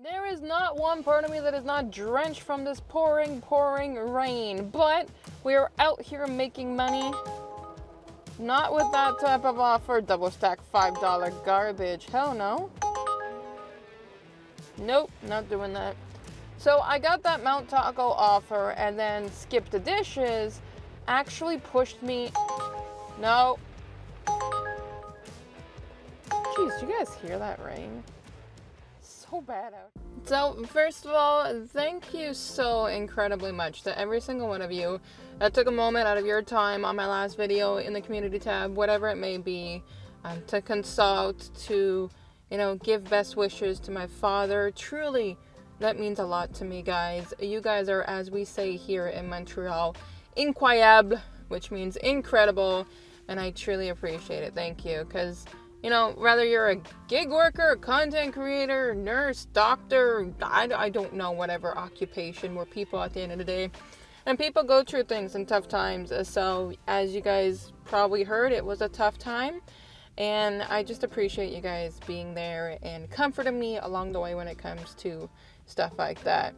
There is not one part of me that is not drenched from this pouring rain, but we are out here making money. Not with that type of offer, double stack $5 garbage. Hell no. Nope, not doing that. So I got that Mount Taco offer, and then Skip the Dishes actually pushed me. No. Jeez, do you guys hear that rain? So bad out. So first of all, thank you so incredibly much to every single one of you that took a moment out of your time on my last video in the community tab, whatever it may be, to consult, to, give best wishes to my father. Truly, that means a lot to me, guys. You guys are, as we say here in Montreal, incroyable, which means incredible, and I truly appreciate it. Thank you, because whether you're a gig worker, a content creator, nurse, doctor, I don't know, whatever occupation, we're people at the end of the day. And people go through things in tough times. So as you guys probably heard, it was a tough time. And I just appreciate you guys being there and comforting me along the way when it comes to stuff like that.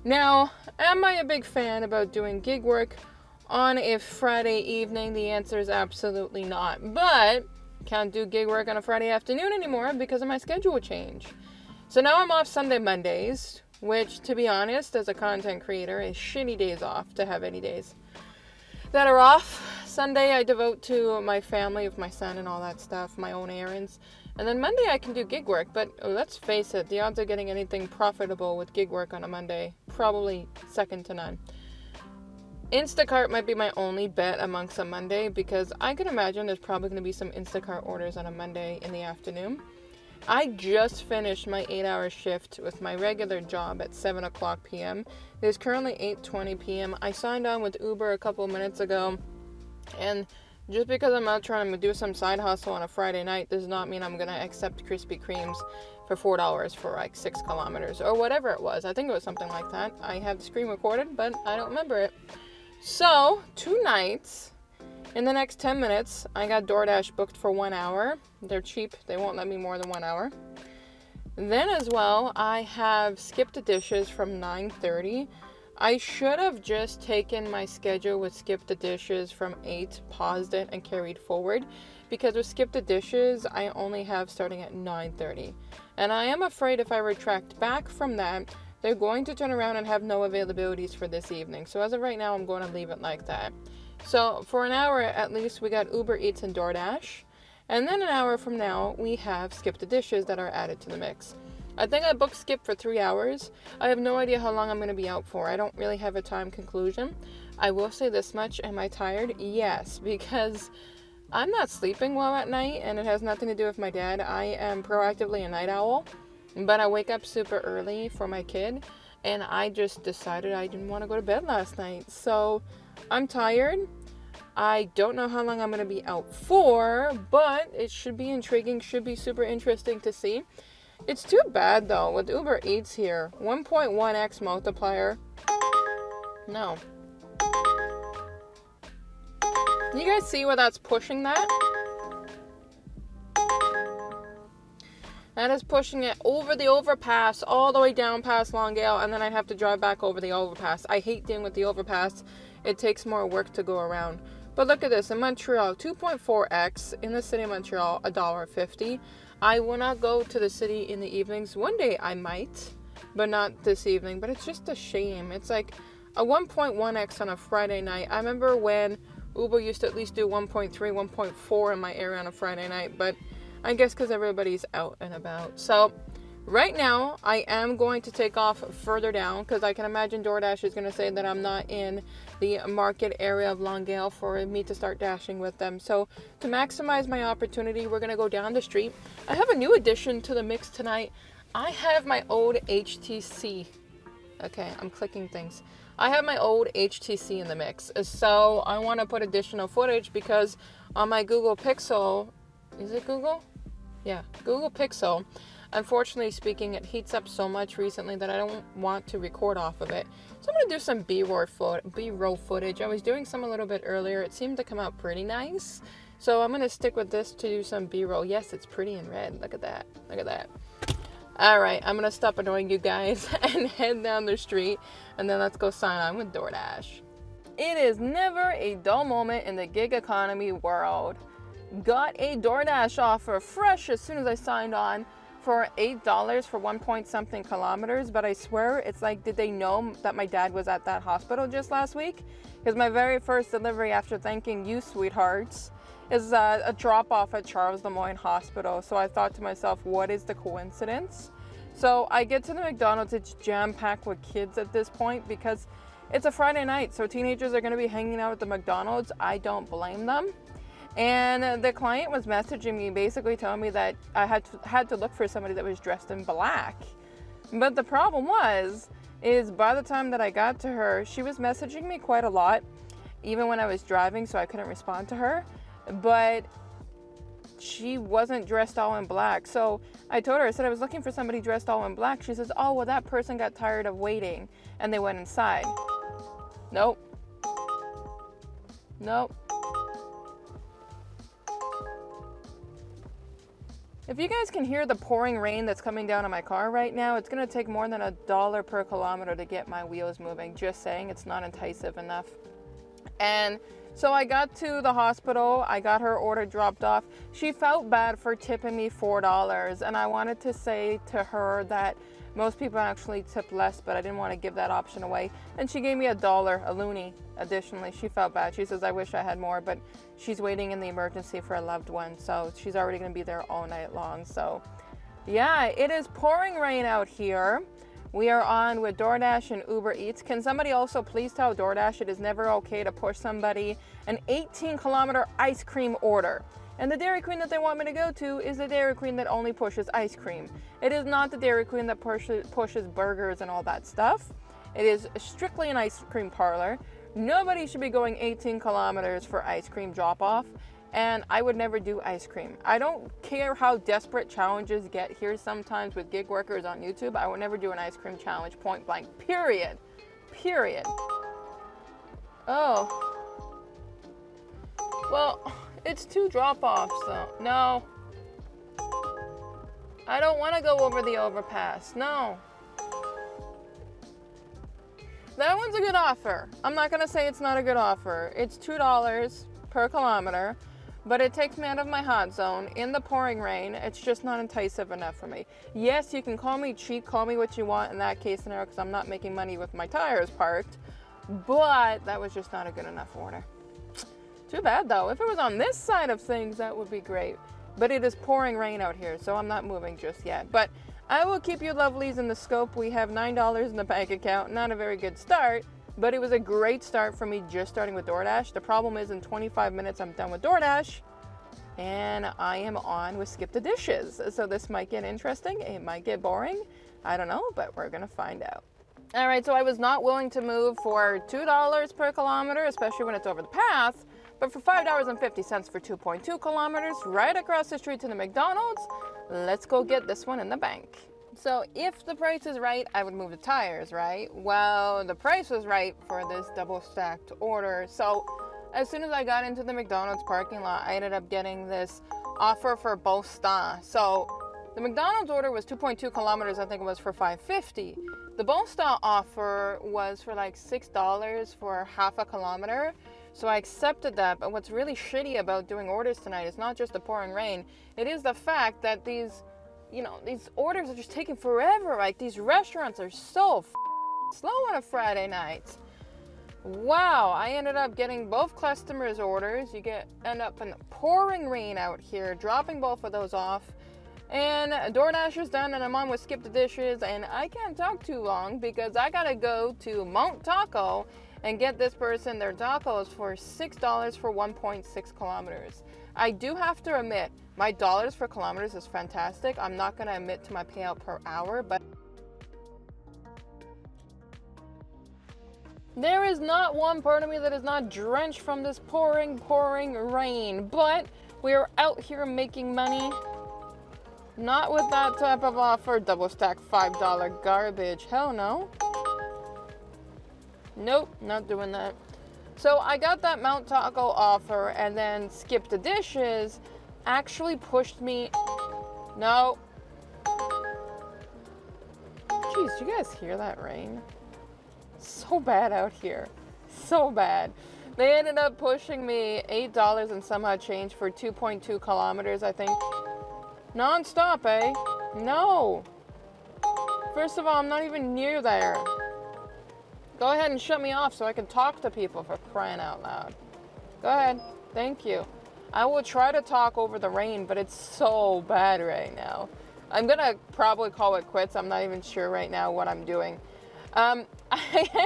Now, am I a big fan about doing gig work on a Friday evening? The answer is absolutely not. But can't do gig work on a Friday afternoon anymore because of my schedule change. So now I'm off Sunday, Mondays, which, to be honest, as a content creator, is shitty days off to have any days that are off. Sunday I devote to my family with my son and all that stuff, my own errands. And then Monday I can do gig work, but let's face it, the odds of getting anything profitable with gig work on a Monday, probably second to none. Instacart might be my only bet amongst a Monday, because I can imagine there's probably going to be some Instacart orders on a Monday in the afternoon. I just finished my 8-hour shift with my regular job at 7 o'clock p.m. It is currently 8:20 p.m. I signed on with Uber a couple minutes ago, and just because I'm out trying to do some side hustle on a Friday night does not mean I'm going to accept Krispy Kremes for $4 for like 6 kilometers or whatever it was. I think it was something like that. I have the screen recorded, but I don't remember it. So, tonight, in the next 10 minutes, I got DoorDash booked for 1 hour. They're cheap. They won't let me more than 1 hour. Then as well, I have Skip the Dishes from 9:30. I should have just taken my schedule with Skip the Dishes from 8, paused it, and carried forward. Because with Skip the Dishes, I only have starting at 9:30. And I am afraid if I retract back from that, they're going to turn around and have no availabilities for this evening. So as of right now, I'm going to leave it like that. So for an hour at least, we got Uber Eats and DoorDash. And then an hour from now, we have Skip the Dishes that are added to the mix. I think I booked Skip for 3 hours. I have no idea how long I'm going to be out for. I don't really have a time conclusion. I will say this much. Am I tired? Yes, because I'm not sleeping well at night, and it has nothing to do with my dad. I am proactively a night owl, but I wake up super early for my kid, and I just decided I didn't want to go to bed last night. So I'm tired. I don't know how long I'm going to be out for, but it should be intriguing, should be super interesting to see. It's too bad, though, with Uber Eats here. 1.1x multiplier. No. You guys see where that's pushing that? That is pushing it over the overpass, all the way down past Longueuil, and then I'd have to drive back over the overpass. I hate dealing with the overpass. It takes more work to go around. But look at this. In Montreal, 2.4x. In the city of Montreal, $1.50. I will not go to the city in the evenings. One day I might, but not this evening. But it's just a shame. It's like a 1.1x on a Friday night. I remember when Uber used to at least do 1.3, 1.4 in my area on a Friday night. But I guess because everybody's out and about. So right now, I am going to take off further down because I can imagine DoorDash is going to say that I'm not in the market area of Longueuil for me to start dashing with them. So to maximize my opportunity, we're going to go down the street. I have a new addition to the mix tonight. I have my old HTC. Okay, I'm clicking things. I have my old HTC in the mix. So I want to put additional footage because on my Google Pixel, is it Google? Yeah, Google Pixel. Unfortunately speaking, it heats up so much recently that I don't want to record off of it. So I'm going to do some B-roll footage. I was doing some a little bit earlier. It seemed to come out pretty nice. So I'm going to stick with this to do some B-roll. Yes, it's pretty in red. Look at that. Look at that. All right, I'm gonna stop annoying you guys and head down the street, and then let's go sign on with DoorDash. It is never a dull moment in the gig economy world. Got a DoorDash offer fresh as soon as I signed on for $8 for 1 point something kilometers, but I swear it's like, did they know that my dad was at that hospital just last week? Because my very first delivery after thanking you, sweethearts, is a drop-off at Charles Le Moyne Hospital. So I thought to myself, what is the coincidence? So I get to the McDonald's, it's jam-packed with kids at this point because it's a Friday night, so teenagers are going to be hanging out at the McDonald's. I don't blame them. And the client was messaging me, basically telling me that I had to look for somebody that was dressed in black. But the problem is by the time that I got to her, she was messaging me quite a lot, even when I was driving, so I couldn't respond to her. But she wasn't dressed all in black. So I told her, I said I was looking for somebody dressed all in black. She says, oh, well, that person got tired of waiting and they went inside. Nope. Nope. If you guys can hear the pouring rain that's coming down on my car right now, it's going to take more than $1 per kilometer to get my wheels moving. Just saying, it's not enticing enough. And so I got to the hospital, I got her order dropped off. She felt bad for tipping me $4, and I wanted to say to her that most people actually tip less, but I didn't want to give that option away. And she gave me $1, a loonie, additionally. She felt bad. She says, I wish I had more, but she's waiting in the emergency for a loved one, so she's already going to be there all night long. So yeah, it is pouring rain out here. We are on with DoorDash and Uber Eats. Can somebody also please tell DoorDash it is never okay to push somebody an 18-kilometer ice cream order? And the Dairy Queen that they want me to go to is the Dairy Queen that only pushes ice cream. It is not the Dairy Queen that pushes burgers and all that stuff. It is strictly an ice cream parlor. Nobody should be going 18 kilometers for ice cream drop-off. And I would never do ice cream. I don't care how desperate challenges get here sometimes with gig workers on YouTube. I would never do an ice cream challenge, point blank, period. Period. Oh. Well, it's 2 drop-offs though. No. I don't want to go over the overpass. No. That one's a good offer. I'm not going to say it's not a good offer. It's $2 per kilometer. But it takes me out of my hot zone in the pouring rain. It's just not enticing enough for me. Yes, you can call me cheap, call me what you want in that case scenario, because I'm not making money with my tires parked. But that was just not a good enough order. Too bad though. If it was on this side of things, that would be great. But it is pouring rain out here, so I'm not moving just yet. But I will keep you lovelies in the scope. We have $9 in the bank account. Not a very good start. But it was a great start for me just starting with DoorDash. The problem is in 25 minutes I'm done with DoorDash and I am on with Skip the Dishes. So this might get interesting. It might get boring. I don't know, but we're going to find out. All right, so I was not willing to move for $2 per kilometer, especially when it's over the path. But for $5.50 for 2.2 kilometers right across the street to the McDonald's, let's go get this one in the bank. So if the price is right, I would move the tires, right? Well, the price was right for this double stacked order. So as soon as I got into the McDonald's parking lot, I ended up getting this offer for both star. So the McDonald's order was 2.2 kilometers, I think it was for $5.50. The Bone Star offer was for like $6 for half a kilometer. So I accepted that. But what's really shitty about doing orders tonight is not just the pouring rain. It is the fact that these orders are just taking forever. Like, these restaurants are so slow on a Friday night. Wow, I ended up getting both customers' orders. End up in the pouring rain out here, dropping both of those off. And DoorDash is done, and I'm on with Skip the Dishes, and I can't talk too long because I gotta go to Mount Taco and get this person their tacos for $6 for 1.6 kilometers. I do have to admit, my dollars for kilometers is fantastic. I'm not going to admit to my payout per hour, but there is not one part of me that is not drenched from this pouring rain. But we are out here making money. Not with that type of offer. Double stack $5 garbage. Hell no. Nope, not doing that. So I got that Mount Taco offer, and then Skip the Dishes actually pushed me. No. Jeez, do you guys hear that rain? So bad out here. So bad. They ended up pushing me $8 and somehow change for 2.2 kilometers, I think. Non-stop, eh? No. First of all, I'm not even near there. Go ahead and shut me off so I can talk to people, for crying out loud. Go ahead. Thank you. I will try to talk over the rain, but it's so bad right now. I'm gonna probably call it quits. I'm not even sure right now what I'm doing. I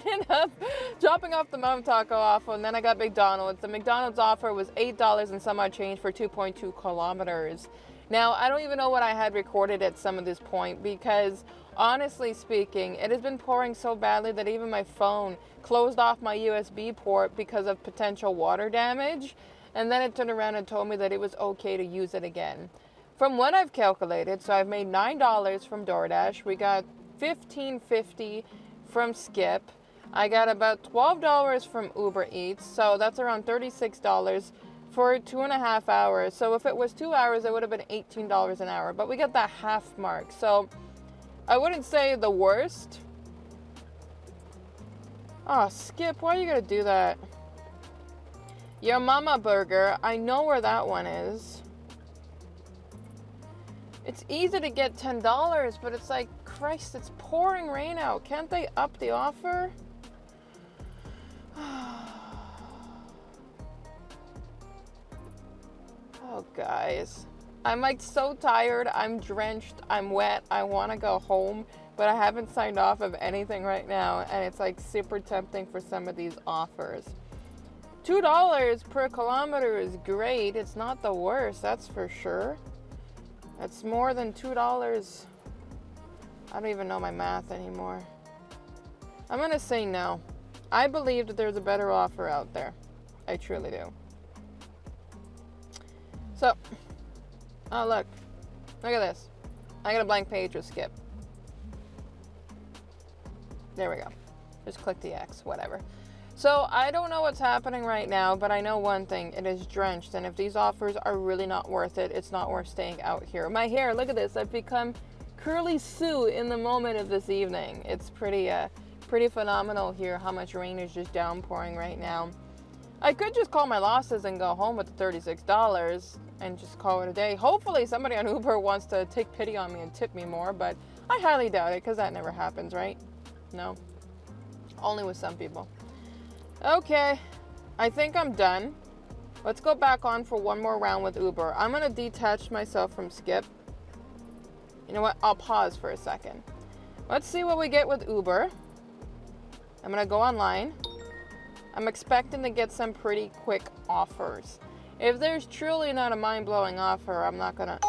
ended up dropping off the Mom Taco offer, and then I got McDonald's. The McDonald's offer was $8 and some odd change for 2.2 kilometers. Now, I don't even know what I had recorded at some of this point, because honestly speaking, it has been pouring so badly that even my phone closed off my USB port because of potential water damage, and then it turned around and told me that it was okay to use it again. From what I've calculated, so I've made $9 from DoorDash. We got $15.50 from Skip. I got about $12 from Uber Eats, so that's around $36 for 2.5 hours. So if it was 2 hours, it would have been $18 an hour, but we got that half mark. So I wouldn't say the worst. Oh, Skip, why are you gonna do that? Your Mama Burger, I know where that one is. It's easy to get $10, but it's like, Christ, it's pouring rain out. Can't they up the offer? Oh, guys. I'm like so tired. I'm drenched. I'm wet. I want to go home, but I haven't signed off of anything right now, and it's like super tempting for some of these offers. $2 per kilometer is great. It's not the worst, that's for sure. That's more than $2. I don't even know my math anymore. I'm gonna say no. I believe that there's a better offer out there. I truly do. So, oh look at this. I got a blank page with Skip. There we go. Just click the X, whatever. So I don't know what's happening right now, but I know one thing, it is drenched, and if these offers are really not worth it, it's not worth staying out here. My hair, look at this, I've become curly Sue in the moment of this evening. It's pretty phenomenal here how much rain is just downpouring right now. I could just call my losses and go home with the $36 and just call it a day. Hopefully somebody on Uber wants to take pity on me and tip me more, but I highly doubt it, because that never happens, right? No, only with some people. Okay, I think I'm done. Let's go back on for one more round with Uber. I'm gonna detach myself from Skip. You know what? I'll pause for a second. Let's see what we get with Uber. I'm gonna go online. I'm expecting to get some pretty quick offers. If there's truly not a mind-blowing offer, I'm not gonna...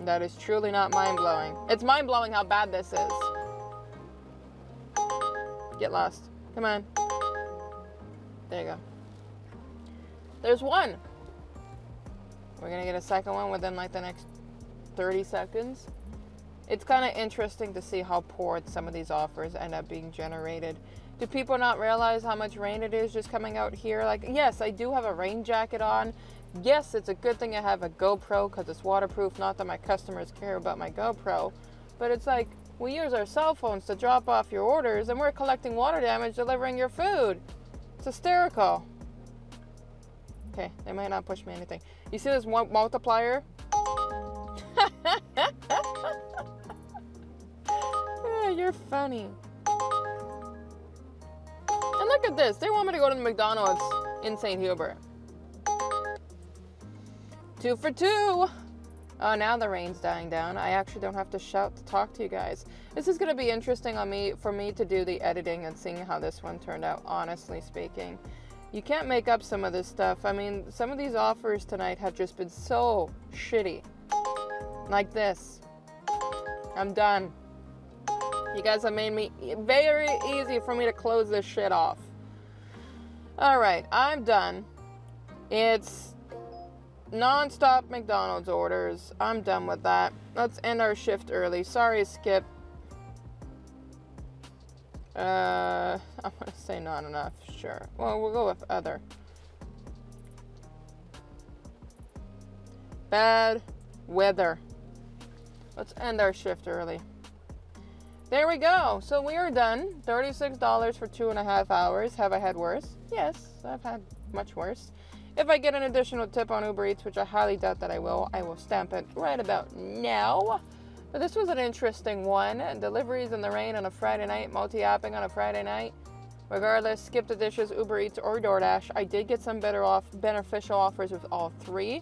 That is truly not mind-blowing. It's mind-blowing how bad this is. Get lost. Come on. There you go. There's one. We're gonna get a second one within like the next 30 seconds. It's kind of interesting to see how poor some of these offers end up being generated. Do people not realize how much rain it is just coming out here? Like, yes, I do have a rain jacket on. Yes, it's a good thing I have a GoPro because it's waterproof. Not that my customers care about my GoPro, but it's like we use our cell phones to drop off your orders, and we're collecting water damage delivering your food. It's hysterical. Okay, they might not push me anything. You see this one multiplier? Yeah, you're funny. And look at this. They want me to go to the McDonald's in St. Hubert. 2 for 2. Oh, now the rain's dying down. I actually don't have to shout to talk to you guys. This is going to be interesting for me to do the editing and seeing how this one turned out, honestly speaking. You can't make up some of this stuff. I mean, some of these offers tonight have just been so shitty. Like this. I'm done. You guys have made me very easy for me to close this shit off. Alright, I'm done. It's non-stop McDonald's orders. I'm done with that. Let's end our shift early. Sorry, Skip. I'm gonna say not enough. Sure. Well, we'll go with other. Bad weather. Let's end our shift early. there we go. So we are done. $36 for 2.5 hours. Have I had worse? Yes, I've had much worse. If I get an additional tip on Uber Eats, which I highly doubt that I will stamp it right about now. But this was an interesting one. Deliveries in the rain on a Friday night, mutli-apping on a Friday night. Regardless, Skip the Dishes, Uber Eats, or DoorDash. I did get some beneficial offers with all three.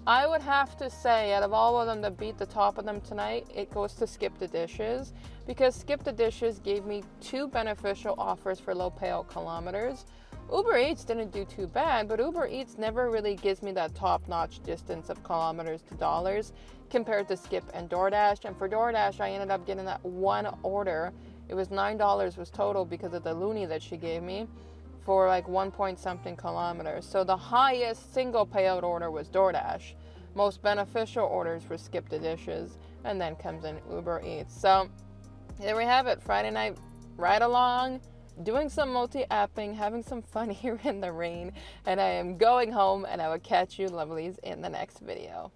I would have to say, out of all of them that beat the top of them tonight, it goes to Skip the Dishes, because Skip the Dishes gave me 2 beneficial offers for low payout kilometers. Uber Eats didn't do too bad, but Uber Eats never really gives me that top-notch distance of kilometers to dollars compared to Skip and DoorDash. And for DoorDash, I ended up getting that one order. It was $9 was total because of the loonie that she gave me for like 1 point something kilometers. So the highest single payout order was DoorDash. Most beneficial orders were Skip the Dishes, and then comes in Uber Eats. So there we have it. Friday night ride along, doing some mutli-apping, having some fun here in the rain, and I am going home, and I will catch you lovelies in the next video.